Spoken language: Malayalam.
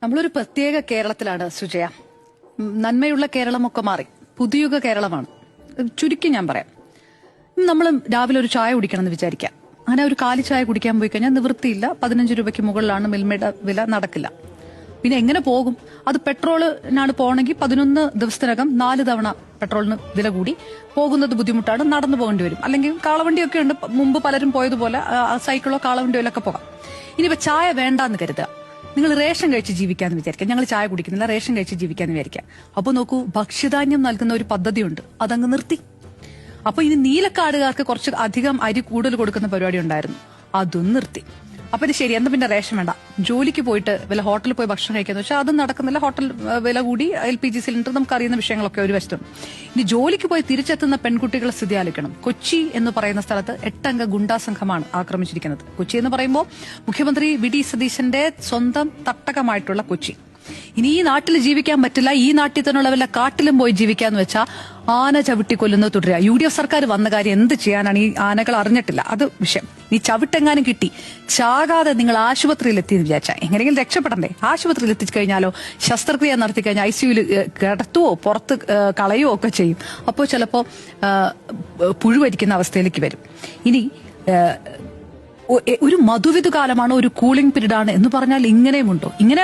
നമ്മളൊരു പ്രത്യേക കേരളത്തിലാണ് സുജയ. നന്മയുള്ള കേരളമൊക്കെ മാറി പുതിയുഗ കേരളമാണ്. ചുരുക്കി ഞാൻ പറയാം, നമ്മൾ രാവിലെ ഒരു ചായ കുടിക്കണമെന്ന് വിചാരിക്കാം. അങ്ങനെ ഒരു കാലി ചായ കുടിക്കാൻ പോയി കഴിഞ്ഞാൽ നിവൃത്തിയില്ല, 15 രൂപയ്ക്ക് മുകളിലാണ് മിൽമയുടെ വില, നടക്കില്ല. പിന്നെ എങ്ങനെ പോകും? അത് പെട്രോളിനാണ് പോകണമെങ്കിൽ 11 ദിവസത്തിനകം 4 തവണ പെട്രോളിന് വില കൂടി, പോകുന്നത് ബുദ്ധിമുട്ടാണ്, നടന്നു പോകേണ്ടി വരും. അല്ലെങ്കിൽ കാളവണ്ടിയൊക്കെ ഉണ്ട്, മുമ്പ് പലരും പോയതുപോലെ സൈക്കിളോ കാളവണ്ടിയോലൊക്കെ പോകാം. ഇനിയിപ്പോ ചായ വേണ്ടാന്ന് കരുതുക, നിങ്ങൾ റേഷൻ കഴിച്ച് ജീവിക്കാന്ന് വിചാരിക്കാം. ഞങ്ങൾ ചായ കുടിക്കുന്നില്ല, റേഷൻ കഴിച്ച് ജീവിക്കാന്ന് വിചാരിക്കാം. അപ്പൊ നോക്കൂ, ഭക്ഷ്യധാന്യം നൽകുന്ന ഒരു പദ്ധതിയുണ്ട്, അതങ്ങ് നിർത്തി. അപ്പൊ ഇനി നീലക്കാടുകാർക്ക് കുറച്ച് അധികം അരി കൂടുതൽ കൊടുക്കുന്ന പരിപാടി ഉണ്ടായിരുന്നു, അതും നിർത്തി. അപ്പൊ ഇത് ശരി, എന്താ പിന്നെ റേഷൻ വേണ്ട, ജോലിക്ക് പോയിട്ട് വല്ല ഹോട്ടലിൽ പോയി ഭക്ഷണം കഴിക്കാന്ന് വെച്ചാൽ അതും നടക്കുന്നില്ല. ഹോട്ടൽ വില കൂടി, LPG സിലിണ്ടർ, നമുക്ക് അറിയുന്ന വിഷയങ്ങളൊക്കെ ഒരു വശത്തും. ഇനി ജോലിക്ക് പോയി തിരിച്ചെത്തുന്ന പെൺകുട്ടികളെ സ്ഥിതി ആലോചിക്കണം. കൊച്ചി എന്ന് പറയുന്ന സ്ഥലത്ത് 8 അംഗ ഗുണ്ടാ സംഘമാണ് ആക്രമിച്ചിരിക്കുന്നത്. കൊച്ചി എന്ന് പറയുമ്പോൾ മുഖ്യമന്ത്രി VD സതീശന്റെ സ്വന്തം തട്ടകമായിട്ടുള്ള കൊച്ചി. ഇനി ഈ നാട്ടിൽ ജീവിക്കാൻ പറ്റില്ല, ഈ നാട്ടിൽ തന്നെയുള്ള വല്ല കാട്ടിലും പോയി ജീവിക്കാന്ന് വെച്ചാൽ ആന ചവിട്ടി കൊല്ലുന്നത് തുടരുക. UDF സർക്കാർ വന്ന കാര്യം എന്ത് ചെയ്യാനാണ്? ഈ ആനകൾ അറിഞ്ഞിട്ടില്ല, അത് വിഷയം. ഈ ചവിട്ടെങ്ങാനും കിട്ടി ചാകാതെ നിങ്ങൾ ആശുപത്രിയിൽ എത്തിയെന്ന് വിചാരിച്ചാൽ എങ്ങനെയെങ്കിലും രക്ഷപ്പെടണ്ടേ? ആശുപത്രിയിൽ എത്തിക്കഴിഞ്ഞാലോ, ശസ്ത്രക്രിയ നടത്തി കഴിഞ്ഞാൽ ICUവിൽ കിടത്തുവോ പുറത്ത് കളയുവോ ഒക്കെ ചെയ്യും. അപ്പോൾ ചിലപ്പോൾ പുഴുവരിക്കുന്ന അവസ്ഥയിലേക്ക് വരും. ഇനി ഒരു മധുവിധു കാലമാണ്, ഒരു കൂളിംഗ് പീരീഡ് ആണ് എന്ന് പറഞ്ഞാൽ ഇങ്ങനെയുമുണ്ടോ? ഇങ്ങനെ